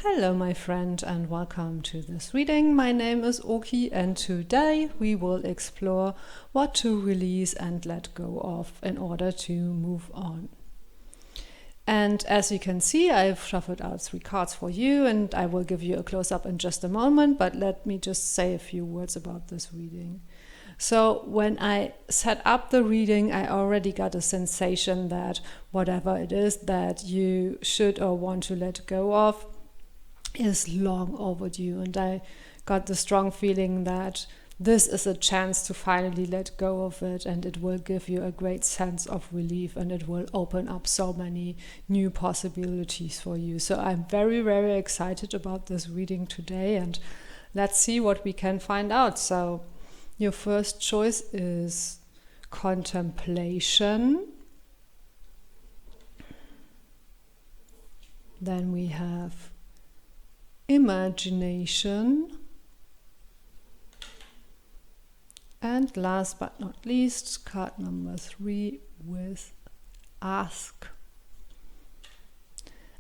Hello my friend and welcome to this reading. My name is Oki and today we will explore what to release and let go of in order to move on. And as you can see, I've shuffled out 3 cards for you and I will give you a close-up in just a moment, but let me just say a few words about this reading. So when I set up the reading, I already got a sensation that whatever it is that you should or want to let go of is long overdue, and I got the strong feeling that this is a chance to finally let go of it, and it will give you a great sense of relief and it will open up so many new possibilities for you. So I'm very, very excited about this reading today, and let's see what we can find out. So your first choice is Contemplation. Then we have Imagination. And last but not least, card number 3 with Ask.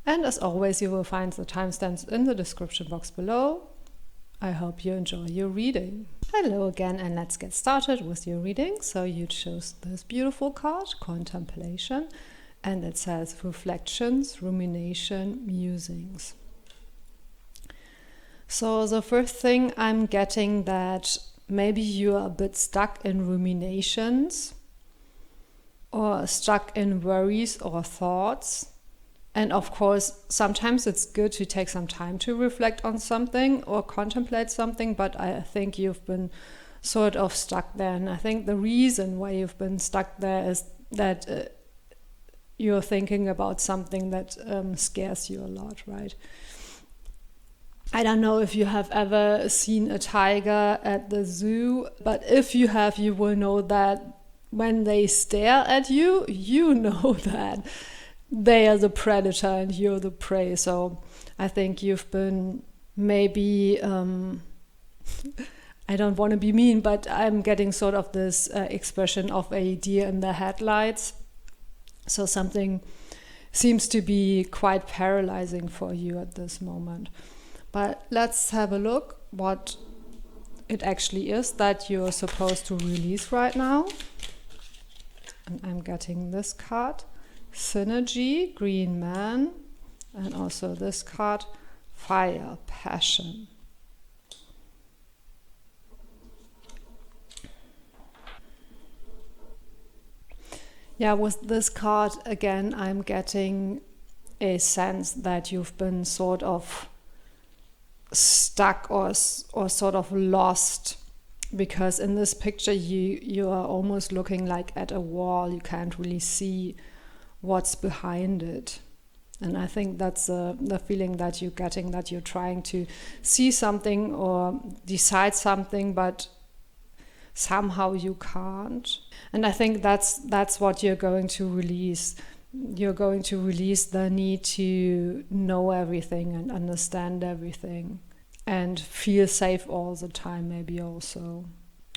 And as always, you will find the timestamps in the description box below. I hope you enjoy your reading. Hello again, and let's get started with your reading. So you chose this beautiful card, Contemplation, and it says Reflections, Rumination, Musings. So the first thing I'm getting that maybe you are a bit stuck in ruminations or stuck in worries or thoughts. And of course, sometimes it's good to take some time to reflect on something or contemplate something, but I think you've been sort of stuck there. And I think the reason why you've been stuck there is that you're thinking about something that scares you a lot, right? I don't know if you have ever seen a tiger at the zoo, but if you have, you will know that when they stare at you, you know that they are the predator and you're the prey. So I think you've been maybe, I don't want to be mean, but I'm getting sort of this expression of a deer in the headlights. So something seems to be quite paralyzing for you at this moment. But let's have a look what it actually is that you're supposed to release right now. And I'm getting this card, Synergy, Green Man, and also this card, Fire, Passion. Yeah, with this card, again, I'm getting a sense that you've been sort of stuck or sort of lost, because in this picture you are almost looking like at a wall. You can't really see what's behind it, and I think that's the feeling that you're getting, that you're trying to see something or decide something, but somehow you can't. And I think that's what you're going to release. You're going to release the need to know everything and understand everything and feel safe all the time, maybe also.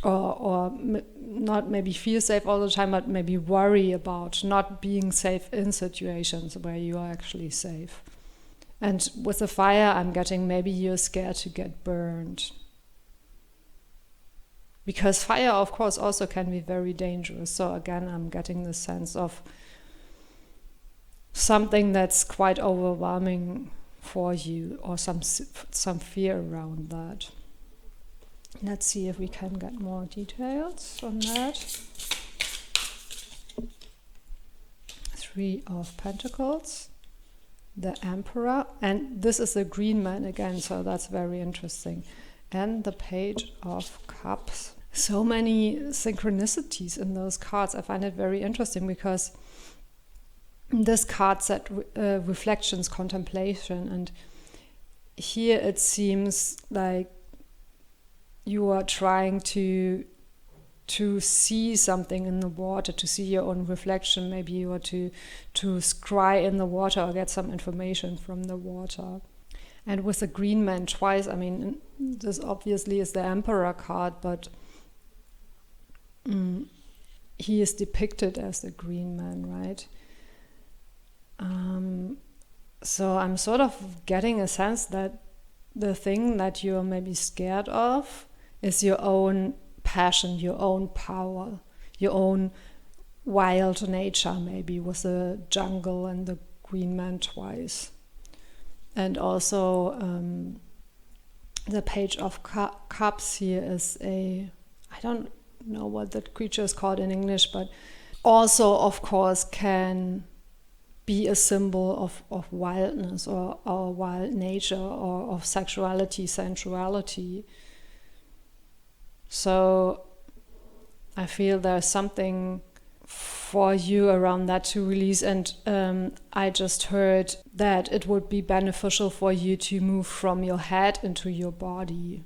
Or not maybe feel safe all the time, but maybe worry about not being safe in situations where you are actually safe. And with the fire, I'm getting maybe you're scared to get burned. Because fire, of course, also can be very dangerous. So again, I'm getting the sense of something that's quite overwhelming for you, or some fear around that. Let's see if we can get more details on that. 3 of Pentacles, the Emperor, and this is the Green Man again, so that's very interesting. And the Page of Cups. So many synchronicities in those cards. I find it very interesting because this card said reflections, contemplation, and here it seems like you are trying to see something in the water, to see your own reflection. Maybe you are to scry in the water or get some information from the water. And with the Green Man twice, I mean, this obviously is the Emperor card, but he is depicted as the Green Man, right? So I'm sort of getting a sense that the thing that you're maybe scared of is your own passion, your own power, your own wild nature, maybe with the jungle and the Green Man twice. And also the Page of Cups here is I don't know what that creature is called in English, but also, of course, can be a symbol of wildness or wild nature or of sexuality, sensuality. So I feel there's something for you around that to release, and I just heard that it would be beneficial for you to move from your head into your body,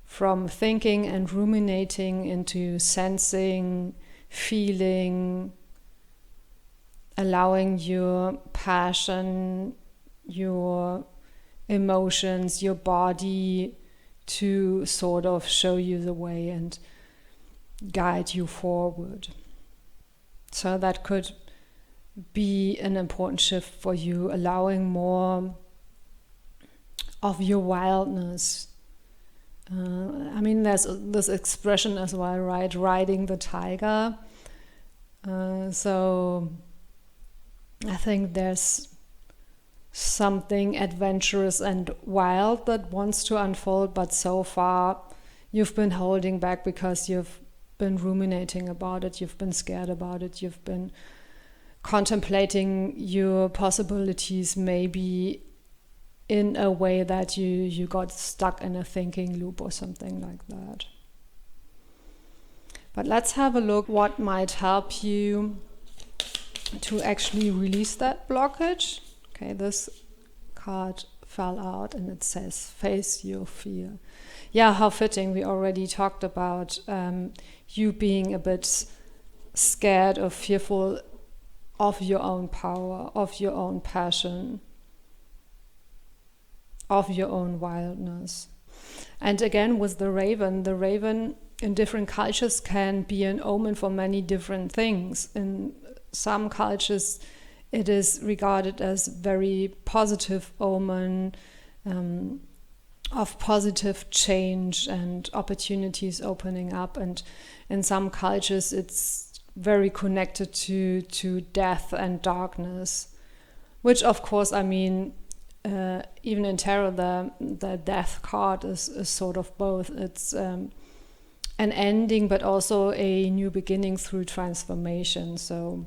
from thinking and ruminating into sensing, feeling, allowing your passion, your emotions, your body to sort of show you the way and guide you forward. So that could be an important shift for you, allowing more of your wildness. I mean, there's this expression as well, right? Riding the tiger. So I think there's something adventurous and wild that wants to unfold, but so far you've been holding back because you've been ruminating about it, you've been scared about it, you've been contemplating your possibilities maybe in a way that you got stuck in a thinking loop or something like that. But let's have a look what might help you to actually release that blockage. Okay, this card fell out and it says face your fear. Yeah, how fitting. We already talked about you being a bit scared or fearful of your own power, of your own passion, of your own wildness. And again, with the raven in different cultures can be an omen for many different things. In some cultures, it is regarded as very positive omen of positive change and opportunities opening up. And in some cultures, it's very connected to death and darkness, which of course, I mean, even in tarot, the death card is sort of both. It's an ending, but also a new beginning through transformation. So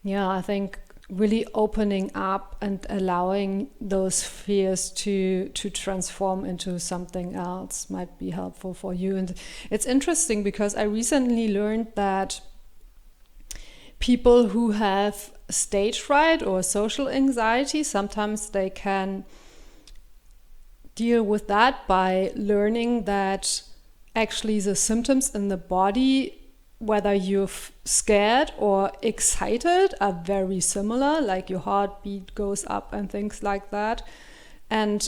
yeah, I think really opening up and allowing those fears to transform into something else might be helpful for you. And it's interesting because I recently learned that people who have stage fright or social anxiety, sometimes they can deal with that by learning that actually the symptoms in the body, whether you're scared or excited, are very similar, like your heartbeat goes up and things like that. And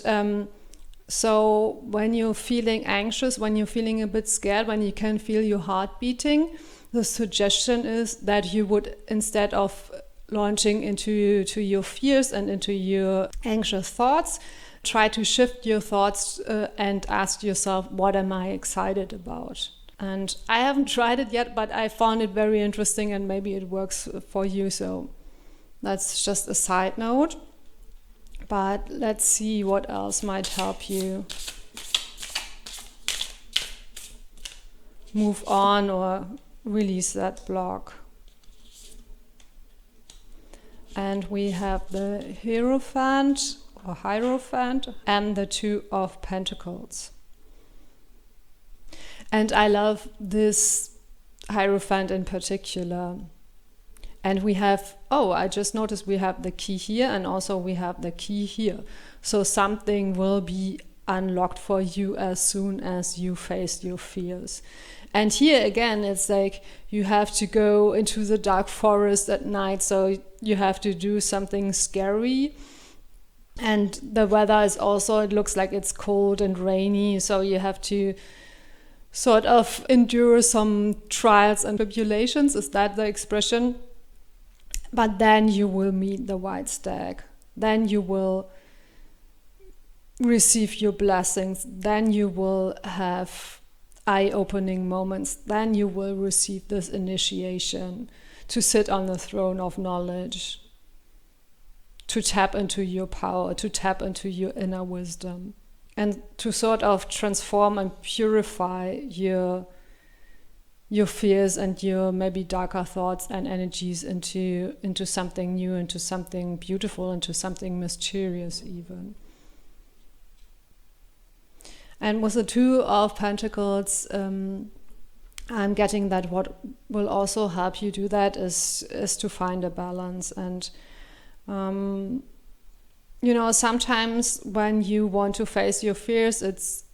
so when you're feeling anxious, when you're feeling a bit scared, when you can feel your heart beating, the suggestion is that you would, instead of launching into your fears and into your anxious thoughts, try to shift your thoughts and ask yourself, what am I excited about? And I haven't tried it yet, but I found it very interesting and maybe it works for you. So that's just a side note. But let's see what else might help you move on or release that block. And we have the Hierophant or Hierophant and the Two of Pentacles. And I love this Hierophant in particular. And we have, I just noticed we have the key here and also we have the key here. So something will be unlocked for you as soon as you face your fears. And here again, it's like you have to go into the dark forest at night. So you have to do something scary. And the weather is also, it looks like it's cold and rainy. So you have to sort of endure some trials and tribulations. Is that the expression? But then you will meet the white stag. Then you will receive your blessings. Then you will have eye-opening moments. Then you will receive this initiation to sit on the throne of knowledge, to tap into your power, to tap into your inner wisdom, and to sort of transform and purify your fears and your maybe darker thoughts and energies into something new, into something beautiful, into something mysterious even. And with the Two of Pentacles, I'm getting that what will also help you do that is to find a balance. And sometimes when you want to face your fears, it's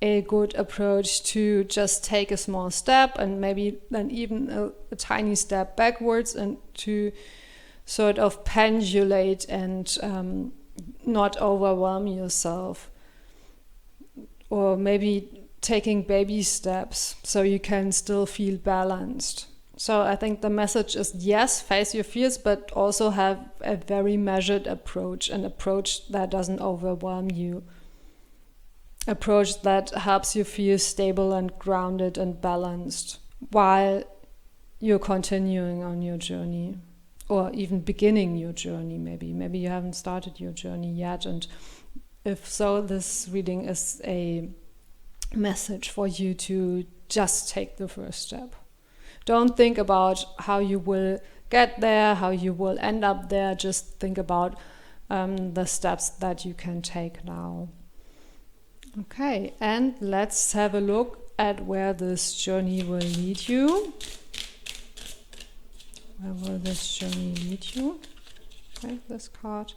a good approach to just take a small step and maybe then even a tiny step backwards, and to sort of pendulate and not overwhelm yourself. Or maybe taking baby steps so you can still feel balanced. So I think the message is, yes, face your fears, but also have a very measured approach, an approach that doesn't overwhelm you. Approach that helps you feel stable and grounded and balanced while you're continuing on your journey, or even beginning your journey. Maybe you haven't started your journey yet, and if so, this reading is a message for you to just take the first step. Don't think about how you will get there, how you will end up there. Just think about the steps that you can take now. Okay, and let's have a look at where this journey will lead you. Where will this journey lead you? Okay, this card.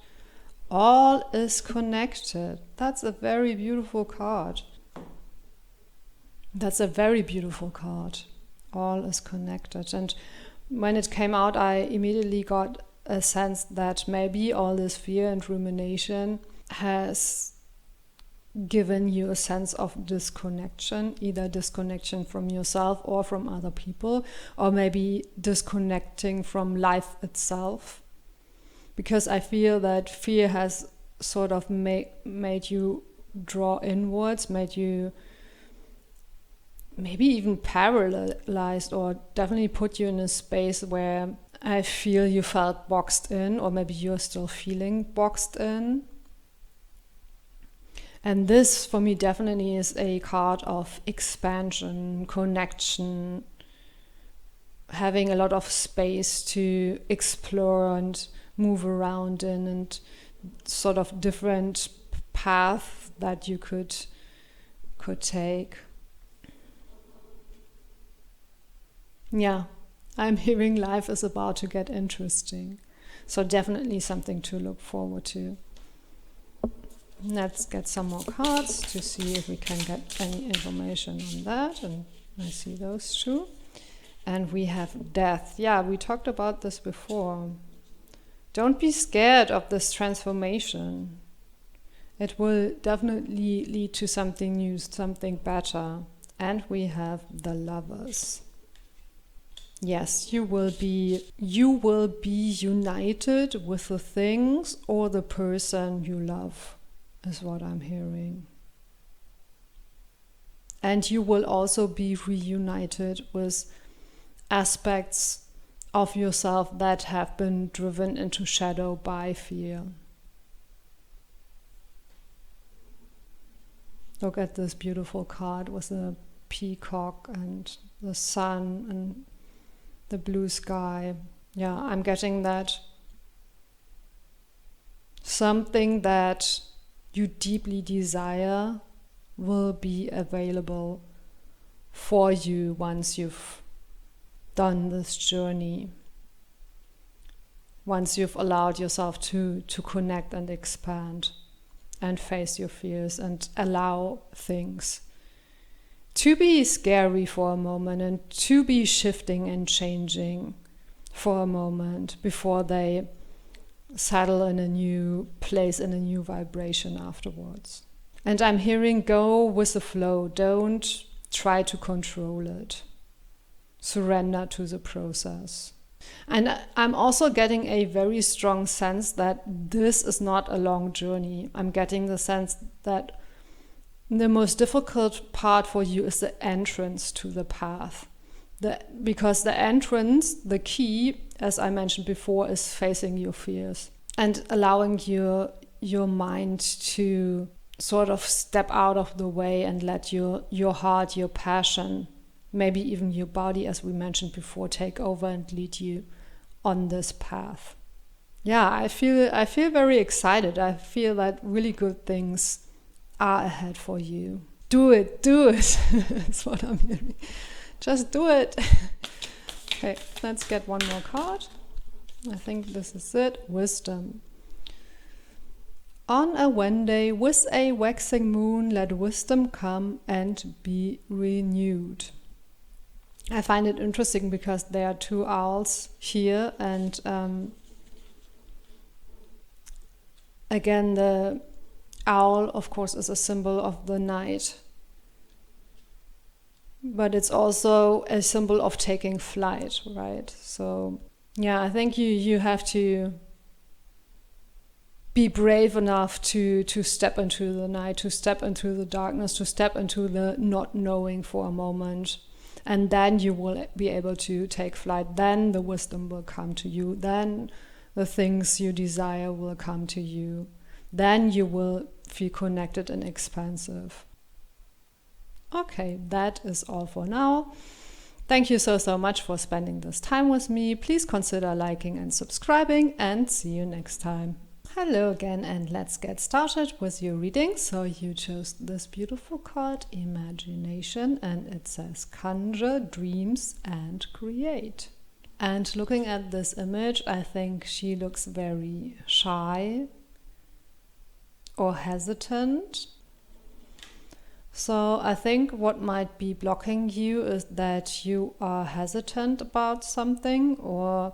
All is connected. That's a very beautiful card. That's a very beautiful card. All is connected. And when it came out, I immediately got a sense that maybe all this fear and rumination has given you a sense of disconnection, either disconnection from yourself or from other people, or maybe disconnecting from life itself. Because I feel that fear has sort of made you draw inwards, made you maybe even paralyzed, or definitely put you in a space where I feel you felt boxed in, or maybe you're still feeling boxed in. And this, for me, definitely is a card of expansion, connection, having a lot of space to explore and move around in, and sort of different path that you could take. Yeah, I'm hearing life is about to get interesting. So definitely something to look forward to. Let's get some more cards to see if we can get any information on that. And I see those two. And we have death. Yeah, we talked about this before. Don't be scared of this transformation. It will definitely lead to something new, something better. And we have the Lovers. Yes, you will be united with the things or the person you love, is what I'm hearing. And you will also be reunited with aspects of yourself that have been driven into shadow by fear. Look at this beautiful card with the peacock and the sun and the blue sky. Yeah, I'm getting that something that you deeply desire will be available for you once you've done this journey. Once you've allowed yourself to connect and expand and face your fears and allow things to be scary for a moment and to be shifting and changing for a moment before they settle in a new place, in a new vibration afterwards. And I'm hearing, go with the flow. Don't try to control it. Surrender to the process. And I'm also getting a very strong sense that this is not a long journey. I'm getting the sense that the most difficult part for you is the entrance to the path. Because the entrance, the key, as I mentioned before, is facing your fears and allowing your mind to sort of step out of the way and let your heart, your passion, maybe even your body, as we mentioned before, take over and lead you on this path. Yeah, I feel very excited. I feel that really good things are ahead for you. Do it. That's what I'm hearing. Just do it. Okay, let's get one more card. I think this is it. Wisdom. On a Wednesday with a waxing moon, let wisdom come and be renewed. I find it interesting because there are two owls here, and again, the owl, of course, is a symbol of the night. But it's also a symbol of taking flight, right? So, yeah, I think you have to be brave enough to step into the night, to step into the darkness, to step into the not knowing for a moment. And then you will be able to take flight. Then the wisdom will come to you. Then the things you desire will come to you. Then you will feel connected and expansive. Okay, that is all for now. Thank you so much for spending this time with me. Please consider liking and subscribing, and see you next time. Hello again, and let's get started with your reading. So you chose this beautiful card, Imagination, and it says conjure, dreams, and create. And looking at this image, I think she looks very shy or hesitant. So I think what might be blocking you is that you are hesitant about something, or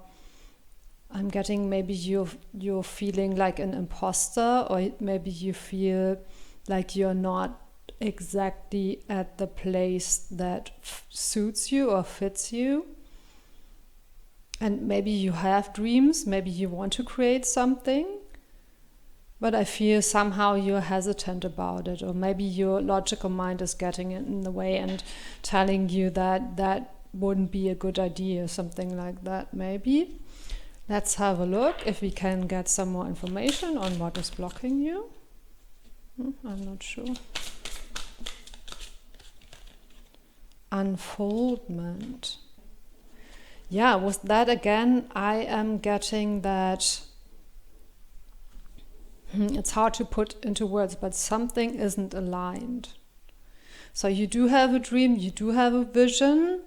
I'm getting maybe you're feeling like an imposter, or maybe you feel like you're not exactly at the place that suits you or fits you. And maybe you have dreams, maybe you want to create something, but I feel somehow you're hesitant about it, or maybe your logical mind is getting in the way and telling you that that wouldn't be a good idea, something like that maybe. Let's have a look if we can get some more information on what is blocking you. I'm not sure. Unfoldment. Yeah, with that again, I am getting that it's hard to put into words, but something isn't aligned. So you do have a dream, you do have a vision,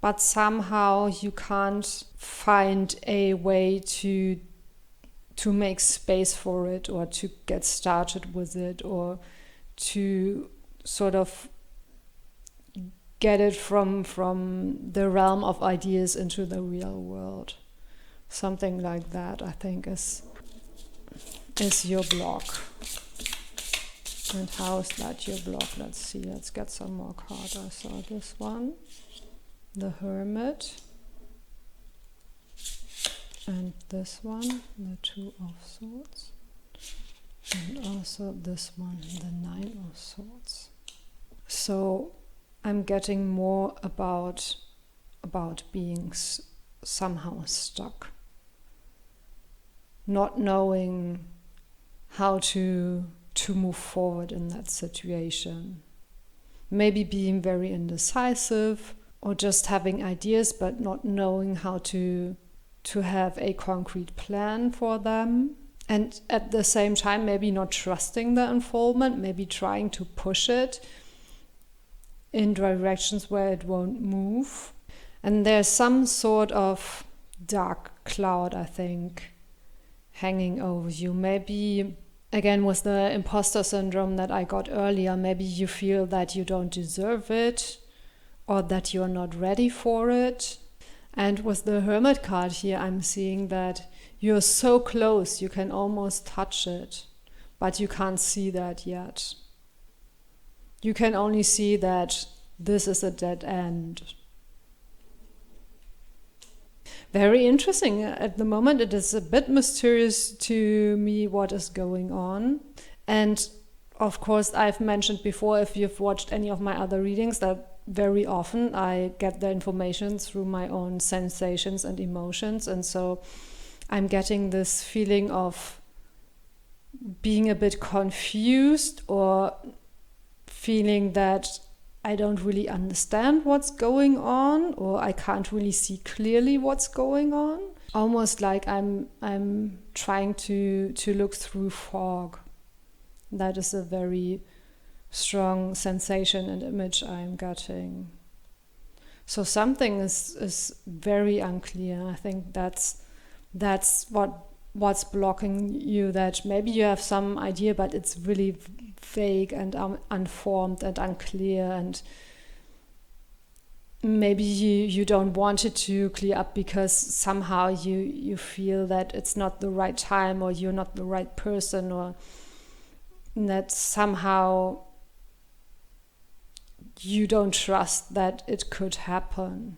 but somehow you can't find a way to make space for it, or to get started with it, or to sort of get it from the realm of ideas into the real world. Something like that, I think, is your block. And how is that your block? Let's see, let's get some more cards. I saw this one, the Hermit, and this one, the Two of Swords, and also this one, the Nine of Swords. So I'm getting more about being somehow stuck, not knowing how to move forward in that situation. Maybe being very indecisive, or just having ideas but not knowing how to have a concrete plan for them. And at the same time, maybe not trusting the unfoldment, maybe trying to push it in directions where it won't move. And there's some sort of dark cloud, I think, hanging over you. Maybe, again, with the imposter syndrome that I got earlier, maybe you feel that you don't deserve it, or that you're not ready for it. And with the Hermit card here, I'm seeing that you're so close, you can almost touch it, but you can't see that yet. You can only see that this is a dead end. Very interesting. At the moment, it is a bit mysterious to me what is going on. And of course, I've mentioned before, if you've watched any of my other readings, that very often I get the information through my own sensations and emotions. And so I'm getting this feeling of being a bit confused, or feeling that I don't really understand what's going on, or I can't really see clearly what's going on. Almost like I'm trying to look through fog. That is a very strong sensation and image I'm getting. So something is very unclear. I think that's what's blocking you, that maybe you have some idea, but it's really vague and unformed and unclear, and maybe you don't want it to clear up because somehow you feel that it's not the right time, or you're not the right person, or that somehow you don't trust that it could happen.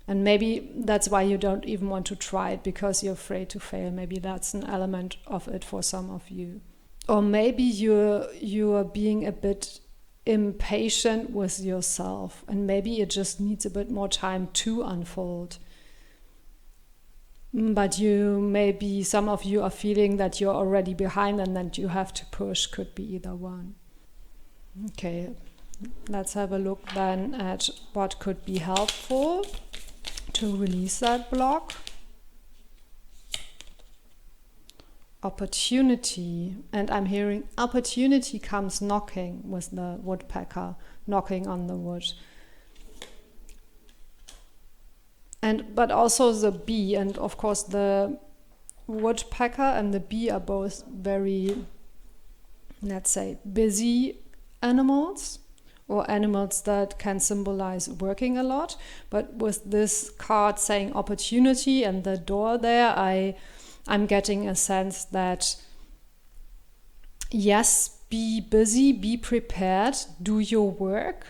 And maybe that's why you don't even want to try it, because you're afraid to fail. Maybe that's an element of it for some of you. Or maybe you're being a bit impatient with yourself, and maybe it just needs a bit more time to unfold. But some of you are feeling that you're already behind and that you have to push. Could be either one. Okay, let's have a look then at what could be helpful to release that block. Opportunity, and I'm hearing opportunity comes knocking, with the woodpecker knocking on the wood. But also the bee, and of course the woodpecker and the bee are both very, let's say, busy animals, or animals that can symbolize working a lot. But with this card saying opportunity and the door there, I'm getting a sense that, yes, be busy, be prepared, do your work,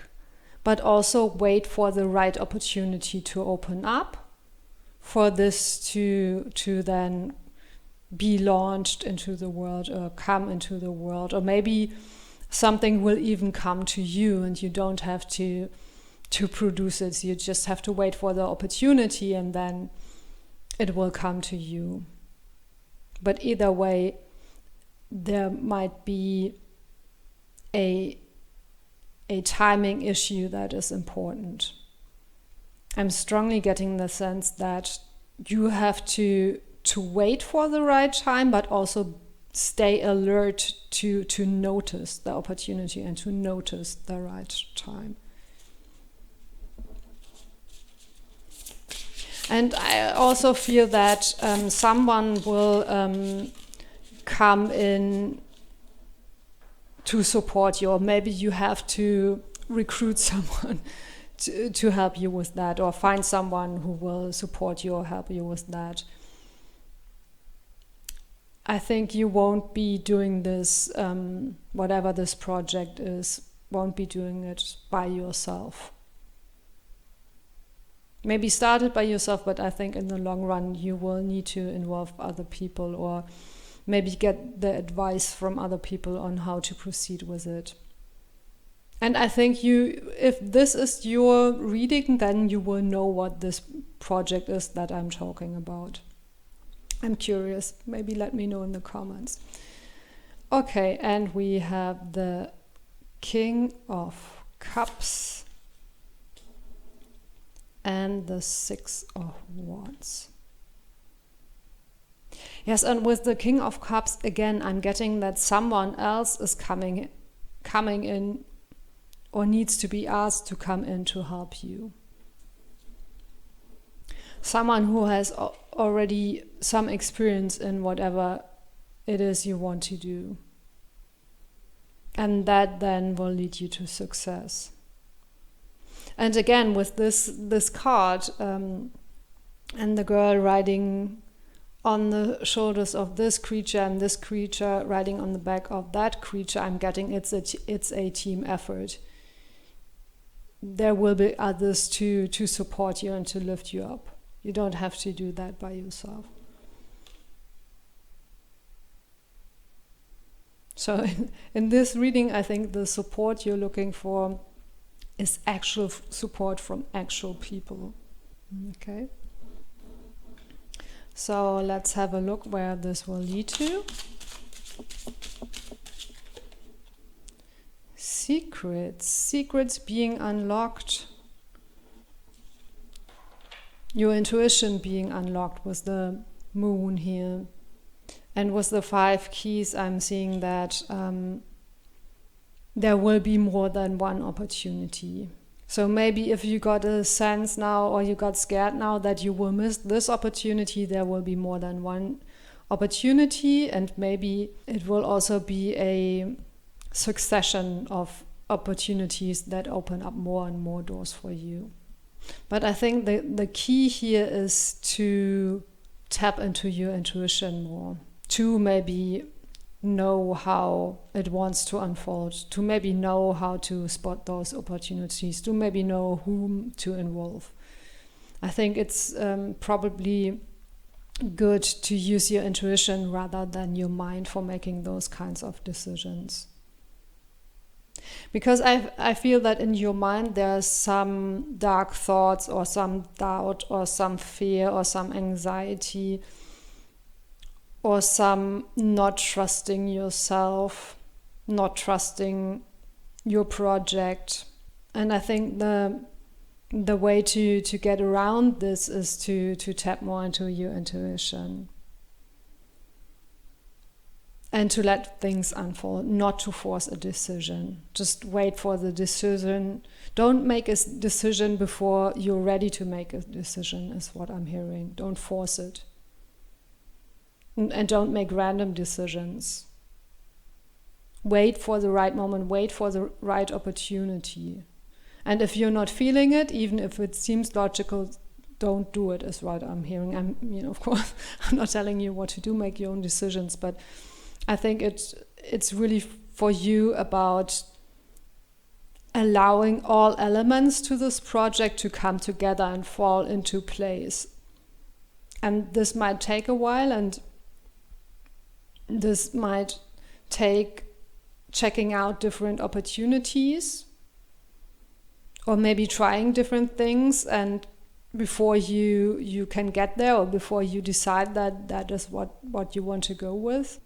but also wait for the right opportunity to open up, for this to then be launched into the world, or come into the world, or maybe something will even come to you and you don't have to produce it. You just have to wait for the opportunity, and then it will come to you. But either way, there might be a timing issue that is important. I'm strongly getting the sense that you have to wait for the right time, but also stay alert to notice the opportunity and to notice the right time. And I also feel that someone will come in to support you, or maybe you have to recruit someone to help you with that, or find someone who will support you or help you with that. I think you won't be doing this, whatever this project is, won't be doing it by yourself. Maybe start it by yourself, but I think in the long run you will need to involve other people, or maybe get the advice from other people on how to proceed with it. And I think if this is your reading, then you will know what this project is that I'm talking about. I'm curious. Maybe let me know in the comments. Okay, and we have the King of Cups and the Six of Wands. Yes, and with the King of Cups, again, I'm getting that someone else is coming in, or needs to be asked to come in to help you. Someone who has already some experience in whatever it is you want to do. And that then will lead you to success. And again, with this card, and the girl riding on the shoulders of this creature, and this creature riding on the back of that creature, I'm getting it's a team effort. There will be others to support you and to lift you up. You don't have to do that by yourself. So in this reading, I think the support you're looking for is actual support from actual people. Okay. So let's have a look where this will lead to. Secrets being unlocked. Your intuition being unlocked was the moon here. And with the 5 keys, I'm seeing that there will be more than one opportunity. So maybe if you got a sense now, or you got scared now that you will miss this opportunity, there will be more than one opportunity, and maybe it will also be a succession of opportunities that open up more and more doors for you. But I think the key here is to tap into your intuition more, to maybe know how it wants to unfold, to maybe know how to spot those opportunities, to maybe know whom to involve. I think it's probably good to use your intuition rather than your mind for making those kinds of decisions. Because I feel that in your mind there's some dark thoughts or some doubt or some fear or some anxiety or some not trusting yourself, not trusting your project. And I think the way to get around this is to tap more into your intuition. And to let things unfold, not to force a decision. Just wait for the decision. Don't make a decision before you're ready to make a decision, is what I'm hearing. Don't force it. And don't make random decisions. Wait for the right moment, wait for the right opportunity. And if you're not feeling it, even if it seems logical, don't do it, is what I'm hearing. Of course, I'm not telling you what to do, make your own decisions, but I think it's really for you about allowing all elements to this project to come together and fall into place. And this might take a while, and this might take checking out different opportunities, or maybe trying different things, and before you can get there, or before you decide that is what you want to go with.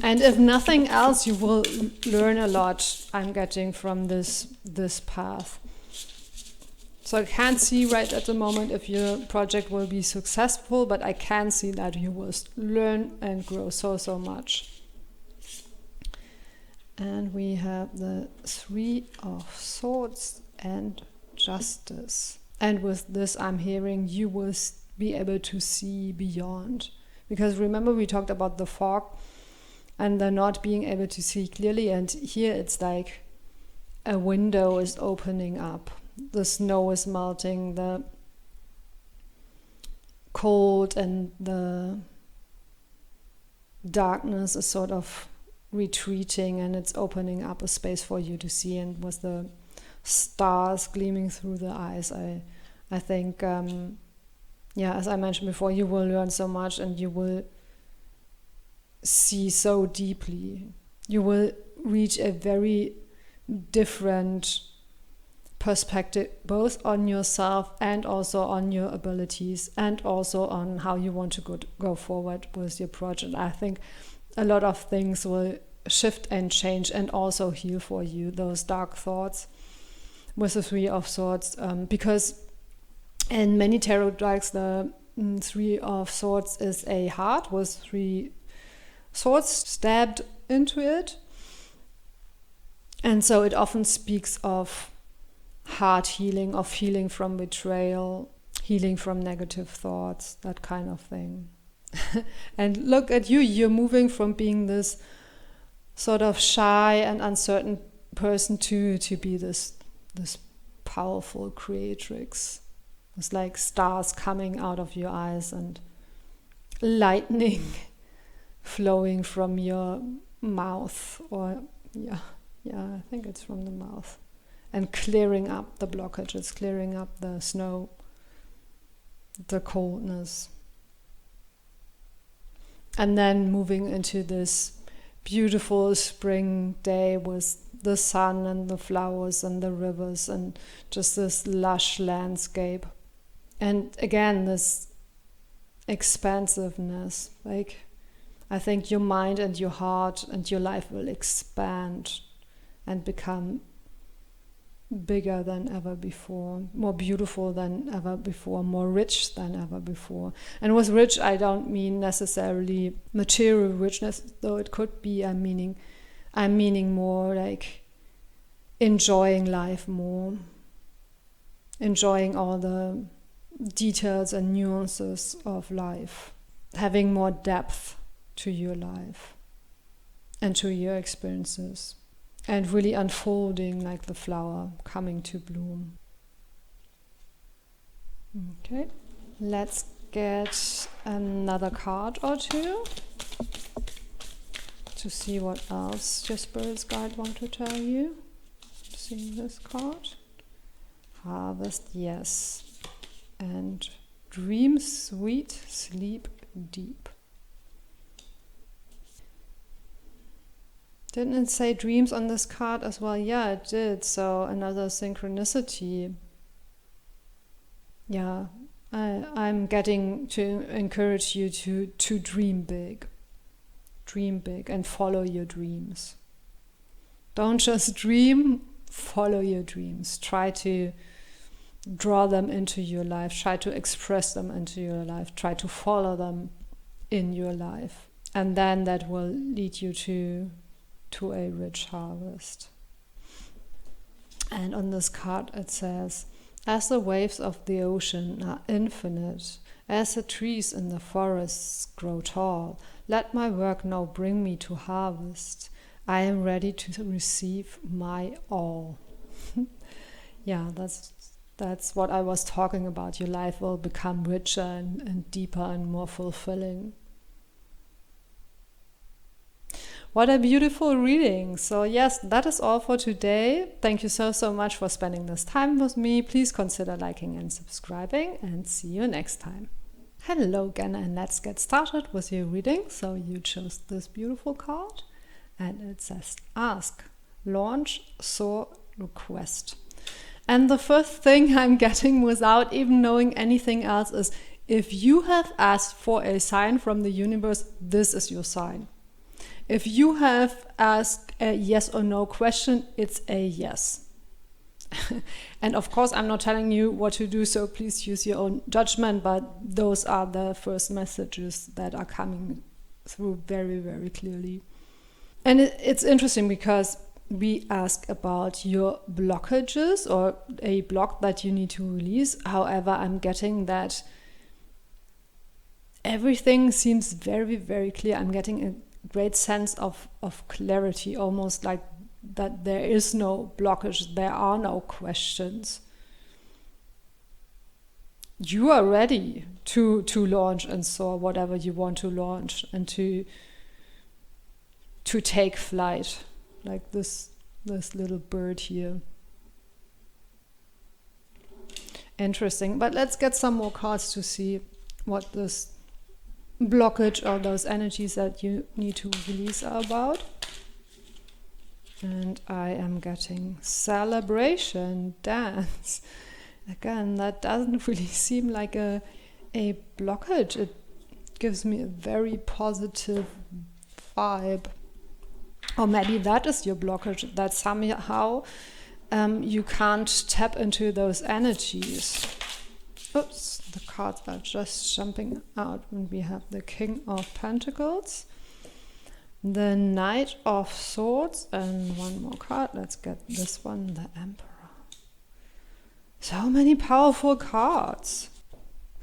And if nothing else, you will learn a lot, I'm getting, from this path. So I can't see right at the moment if your project will be successful, but I can see that you will learn and grow so much. And we have the 3 of Swords and Justice. And with this, I'm hearing you will be able to see beyond. Because remember, we talked about the fog and the not being able to see clearly. And here it's like a window is opening up. The snow is melting, the cold and the darkness is sort of retreating, and it's opening up a space for you to see. And with the stars gleaming through the eyes, I think, as I mentioned before, you will learn so much, and you will see so deeply. You will reach a very different perspective, both on yourself and also on your abilities, and also on how you want to go forward with your project. I think a lot of things will shift and change and also heal for you, those dark thoughts with the 3 of Swords, because in many tarot decks the 3 of Swords is a heart with 3 swords stabbed into it, and so it often speaks of heart healing, of healing from betrayal, healing from negative thoughts, that kind of thing. And look at you, you're moving from being this sort of shy and uncertain person to be this powerful creatrix. It's like stars coming out of your eyes and lightning flowing from your mouth, or Yeah, I think it's from the mouth. And clearing up the blockages, clearing up the snow, the coldness. And then moving into this beautiful spring day with the sun and the flowers and the rivers and just this lush landscape. And again, this expansiveness. Like, I think your mind and your heart and your life will expand and become bigger than ever before, more beautiful than ever before, more rich than ever before. And with rich, I don't mean necessarily material richness, though it could be. I'm meaning more like enjoying life more, enjoying all the details and nuances of life, having more depth to your life and to your experiences. And really unfolding like the flower coming to bloom. Okay, let's get another card or two to see what else your spirit's guide want to tell you. See this card. Harvest, yes. And dream sweet, sleep deep. Didn't it say dreams on this card as well? Yeah, it did. So another synchronicity. Yeah, I'm getting to encourage you to dream big. Dream big and follow your dreams. Don't just dream, follow your dreams. Try to draw them into your life. Try to express them into your life. Try to follow them in your life. And then that will lead you to a rich harvest. And on this card it says, as the waves of the ocean are infinite, as the trees in the forests grow tall, let my work now bring me to harvest. I am ready to receive my all. Yeah, that's what I was talking about. Your life will become richer and deeper and more fulfilling. What a beautiful reading. So yes, that is all for today. Thank you so much for spending this time with me. Please consider liking and subscribing, and see you next time. Hello again, and let's get started with your reading. So you chose this beautiful card and it says ask, launch, soar, request. And the first thing I'm getting without even knowing anything else is, if you have asked for a sign from the universe, this is your sign. If you have asked a yes or no question, it's a yes. And of course, I'm not telling you what to do, so please use your own judgment, but those are the first messages that are coming through very, very clearly. And it's interesting because we ask about your blockages or a block that you need to release. However, I'm getting that everything seems very, very clear. I'm getting a great sense of clarity, almost like that there is no blockage, there are no questions. You are ready to launch and soar whatever you want to launch, and to take flight, like this little bird here. Interesting, but let's get some more cards to see what this blockage or those energies that you need to release are about. And I am getting celebration, dance. Again, that doesn't really seem like a blockage. It gives me a very positive vibe. Or maybe that is your blockage, that somehow you can't tap into those energies. Oops, the cards are just jumping out when we have the King of Pentacles, the Knight of Swords, and one more card. Let's get this one, the Emperor. So many powerful cards.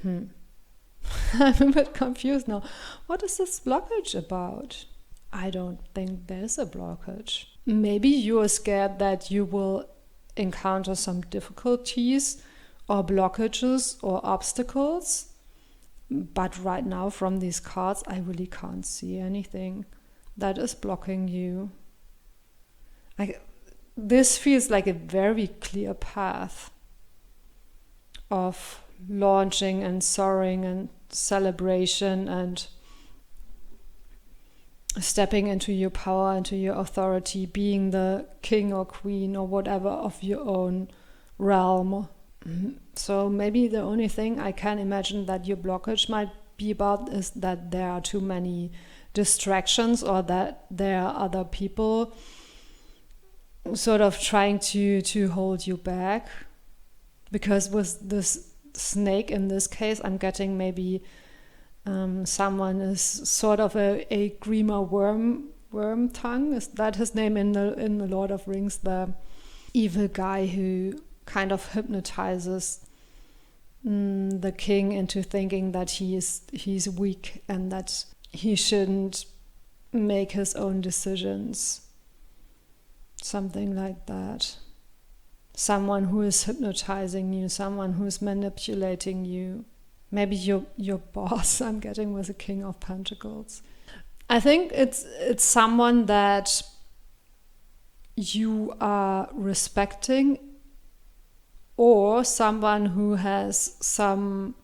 I'm a bit confused now. What is this blockage about? I don't think there's a blockage. Maybe you are scared that you will encounter some difficulties or blockages or obstacles. But right now from these cards, I really can't see anything that is blocking you. Like, this feels like a very clear path of launching and soaring and celebration and stepping into your power, into your authority, being the king or queen or whatever of your own realm. So maybe the only thing I can imagine that your blockage might be about is that there are too many distractions, or that there are other people sort of trying to hold you back. Because with this snake in this case, I'm getting maybe someone is sort of a Grima worm tongue. Is that his name in the Lord of Rings? The evil guy who kind of hypnotizes the king into thinking that he's weak and that he shouldn't make his own decisions. Something like that. Someone who is hypnotizing you, someone who is manipulating you. Maybe your boss, I'm getting, with the King of Pentacles. I think it's someone that you are respecting, or someone who has some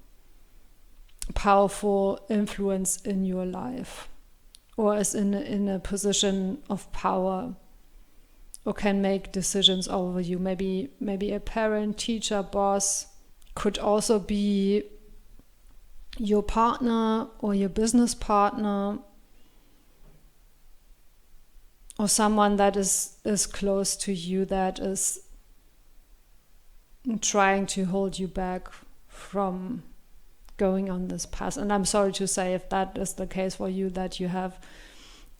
powerful influence in your life, or is in a position of power, or can make decisions over you. Maybe a parent, teacher, boss. Could also be your partner or your business partner, or someone that is close to you that is trying to hold you back from going on this path. And I'm sorry to say, if that is the case for you, that you have,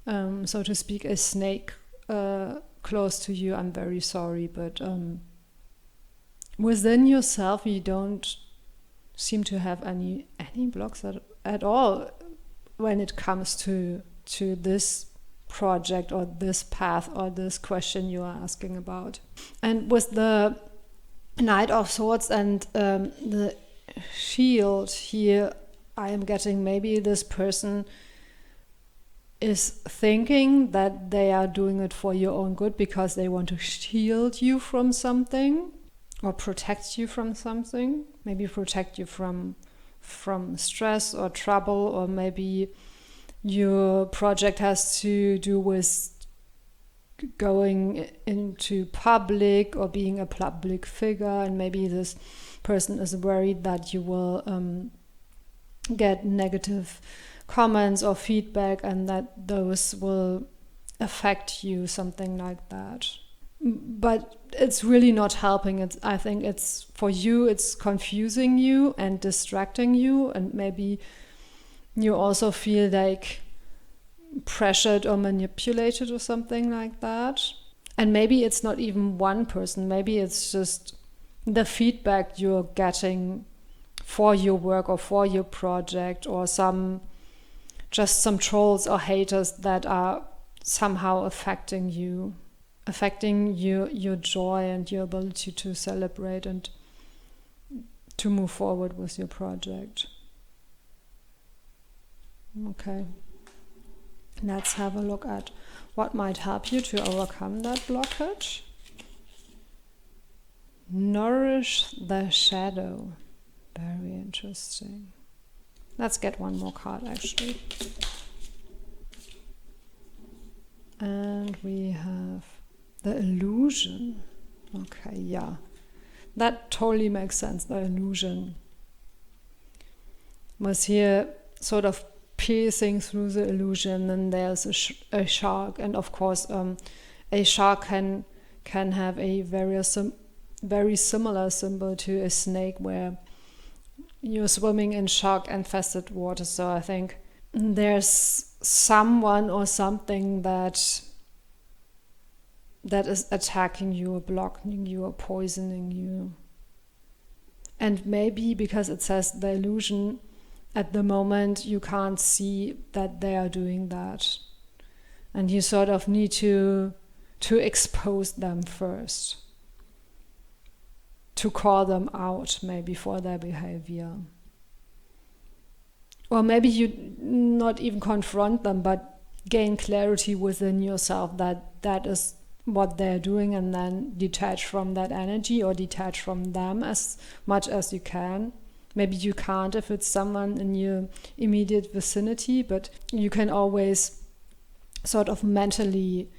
so to speak, a snake close to you. I'm very sorry, but within yourself you don't seem to have any blocks at all when it comes to this project or this path or this question you are asking about. And with the Knight of Swords and the shield here, I am getting maybe this person is thinking that they are doing it for your own good because they want to shield you from something or protect you from something. Maybe protect you from stress or trouble, or maybe your project has to do with going into public or being a public figure, and maybe this person is worried that you will get negative comments or feedback and that those will affect you, something like that. But it's really not helping. I think it's for you, it's confusing you and distracting you, and maybe you also feel like pressured or manipulated or something like that. And maybe it's not even one person, maybe it's just the feedback you're getting for your work or for your project, or some trolls or haters that are somehow affecting your joy and your ability to celebrate and to move forward with your project. Okay. Let's have a look at what might help you to overcome that blockage. Nourish the shadow. Very interesting. Let's get one more card, actually. And we have the illusion. Okay, yeah. That totally makes sense, the illusion. Was here sort of piercing through the illusion, and there's a shark, and of course a shark can have a very similar symbol to a snake, where you're swimming in shark infested water. So I think there's someone or something that is attacking you or blocking you or poisoning you. And maybe because it says the illusion, at the moment you can't see that they are doing that, and you sort of need to expose them first, to call them out maybe for their behavior. Or maybe you not even confront them, but gain clarity within yourself that is what they're doing and then detach from that energy or detach from them as much as you can. Maybe you can't if it's someone in your immediate vicinity, but you can always sort of mentally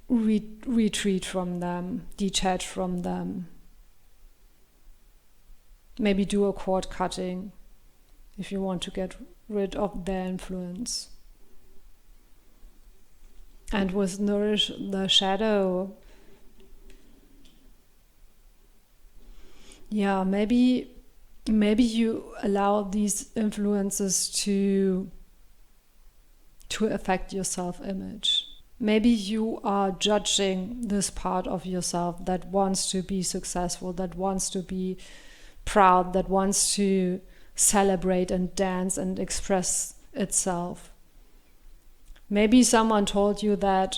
retreat from them, detach from them. Maybe do a cord cutting if you want to get rid of their influence. And with Nourish the Shadow, yeah, maybe you allow these influences to affect your self-image. Maybe you are judging this part of yourself that wants to be successful, that wants to be proud, that wants to celebrate and dance and express itself. Maybe someone told you that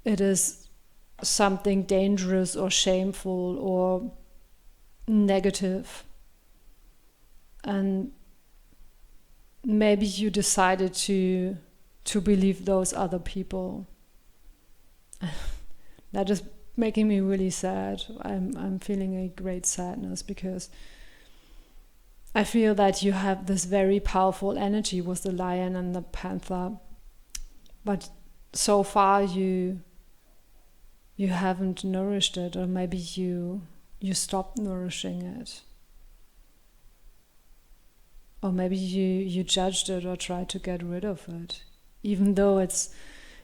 it is something dangerous or shameful or negative. And maybe you decided to believe those other people. That is making me really sad. I'm feeling a great sadness because I feel that you have this very powerful energy with the lion and the panther. But so far you haven't nourished it, or maybe you stopped nourishing it. Or maybe you judged it or tried to get rid of it. Even though it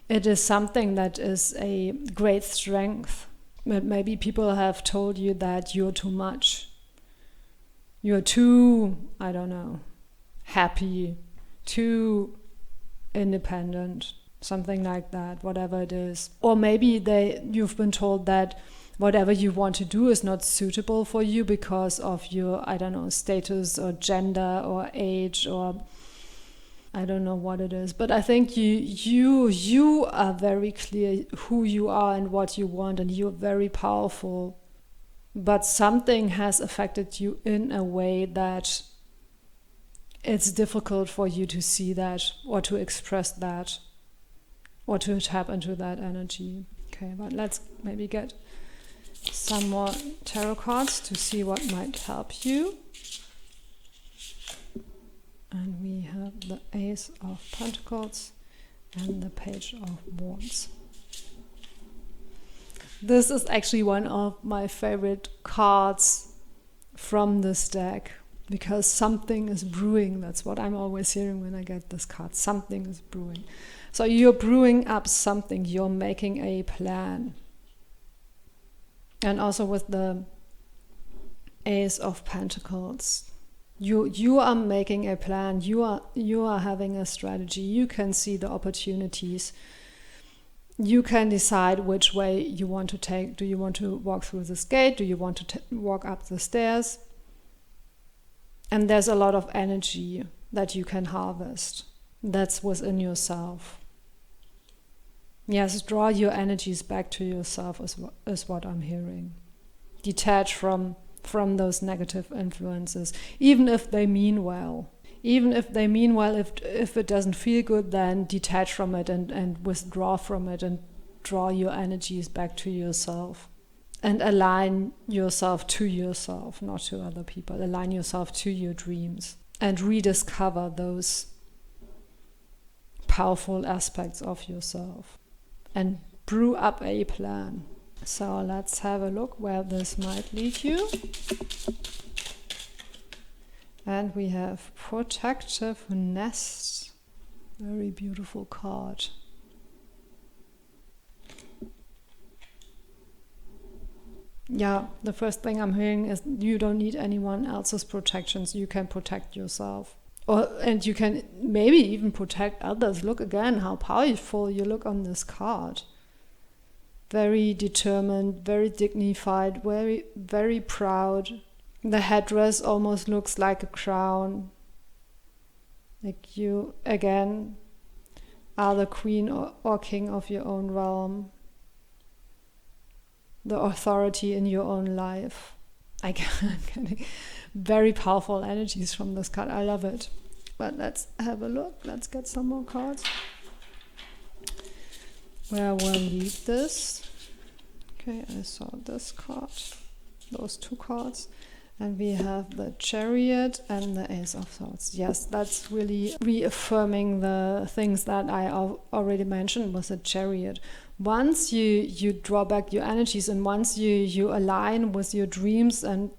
is something that is a great strength. But maybe people have told you that you're too much. You're too, I don't know, happy, too independent. Something like that, whatever it is. Or maybe you've been told that whatever you want to do is not suitable for you because of your, I don't know, status or gender or age, or I don't know what it is. But I think you are very clear who you are and what you want, and you're very powerful. But something has affected you in a way that it's difficult for you to see that or to express that, or to tap into that energy. Okay, but let's maybe get some more tarot cards to see what might help you. And we have the Ace of Pentacles and the Page of Wands. This is actually one of my favorite cards from this deck because something is brewing. That's what I'm always hearing when I get this card. Something is brewing. So you're brewing up something, you're making a plan. And also with the Ace of Pentacles, you are making a plan, you are having a strategy, you can see the opportunities. You can decide which way you want to take. Do you want to walk through this gate? Do you want to walk up the stairs? And there's a lot of energy that you can harvest. That's within yourself. Yes, draw your energies back to yourself is what I'm hearing. Detach from those negative influences, even if they mean well. Even if they mean well, if it doesn't feel good, then detach from it and withdraw from it and draw your energies back to yourself. And align yourself to yourself, not to other people. Align yourself to your dreams and rediscover those powerful aspects of yourself. And brew up a plan. So let's have a look where this might lead you. And we have Protective Nest. Very beautiful card. Yeah, the first thing I'm hearing is you don't need anyone else's protections. You can protect yourself. And you can maybe even protect others. Look again how powerful you look on this card. Very determined, very dignified, very, very proud. The headdress almost looks like a crown. Like you, again, are the queen or king of your own realm. The authority in your own life. I'm getting very powerful energies from this card. I love it. But let's have a look. Let's get some more cards. Where will lead this? Okay, I saw this card, those two cards. And we have the Chariot and the Ace of Swords. Yes, that's really reaffirming the things that I already mentioned with the Chariot. Once you draw back your energies, and once you align with your dreams and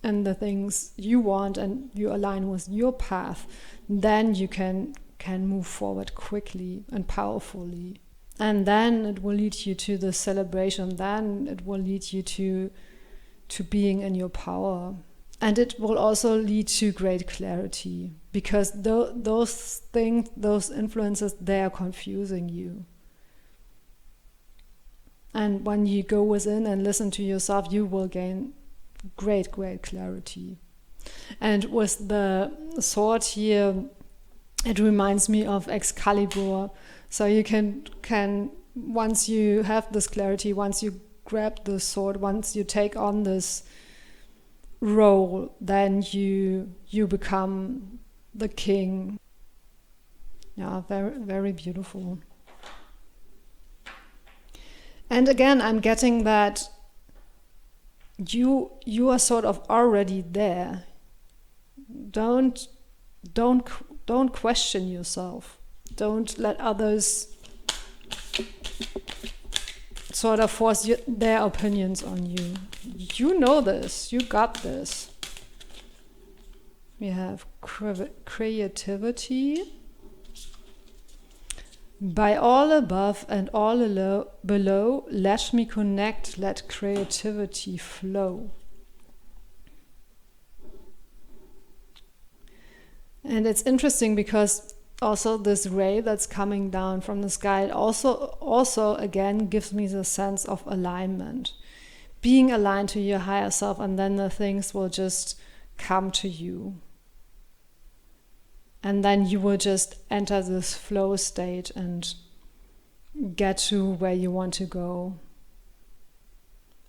the things you want, and you align with your path, then you can move forward quickly and powerfully. And then it will lead you to the celebration. Then it will lead you to being in your power. And it will also lead to great clarity, because those things, those influences, they are confusing you. And when you go within and listen to yourself, you will gain great clarity. And with the sword here, it reminds me of Excalibur. So you can once you have this clarity, once you grab the sword, once you take on this role, then you become the king. Yeah, very, very beautiful. And again, I'm getting that you are sort of already there. Don't question yourself. Don't let others sort of force their opinions on you. You know this. You got this. We have creativity. By all above and all below, let me connect, let creativity flow. And it's interesting because also this ray that's coming down from the sky, it also again gives me the sense of alignment. Being aligned to your higher self, and then the things will just come to you. And then you will just enter this flow state and get to where you want to go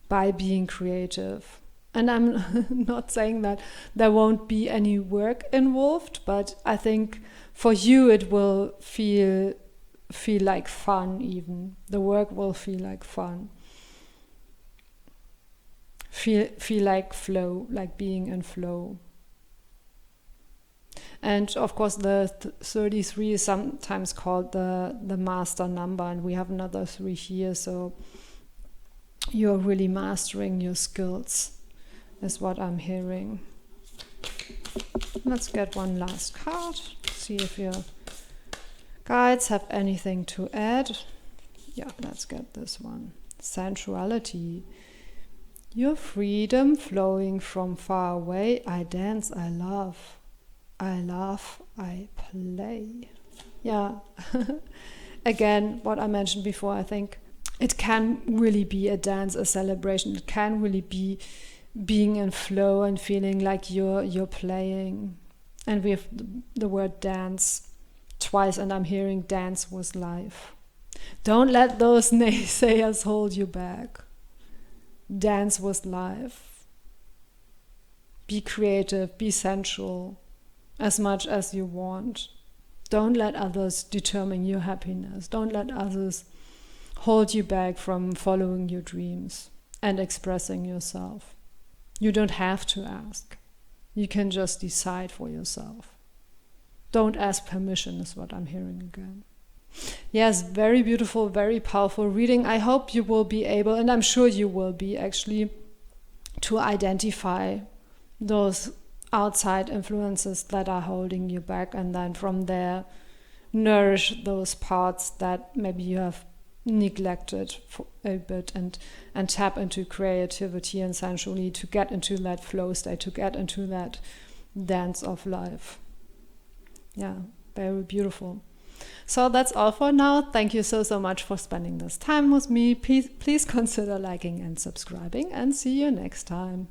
by being creative. And I'm not saying that there won't be any work involved, but I think for you it will feel like fun even. The work will feel like fun. Feel like flow, like being in flow. And of course the 33 is sometimes called the master number, and we have another 3 here, so you're really mastering your skills, is what I'm hearing. Let's get one last card, see if your guides have anything to add. Yeah, let's get this one. Sensuality. Your freedom flowing from far away. I dance, I love. I laugh, I play. Yeah. Again, what I mentioned before, I think it can really be a dance, a celebration. It can really be being in flow and feeling like you're playing. And we have the word dance twice, and I'm hearing dance with life. Don't let those naysayers hold you back. Dance with life. Be creative, be sensual. As much as you want. Don't let others determine your happiness. Don't let others hold you back from following your dreams and expressing yourself. You don't have to ask. You can just decide for yourself. Don't ask permission is what I'm hearing again. Yes, very beautiful, very powerful reading. I hope you will be able, and I'm sure you will be actually, to identify those outside influences that are holding you back, and then from there nourish those parts that maybe you have neglected for a bit, and tap into creativity and sensuality to get into that flow state, to get into that dance of life. Yeah, very beautiful. So that's all for now. Thank you so much for spending this time with me. Please consider liking and subscribing, and see you next time.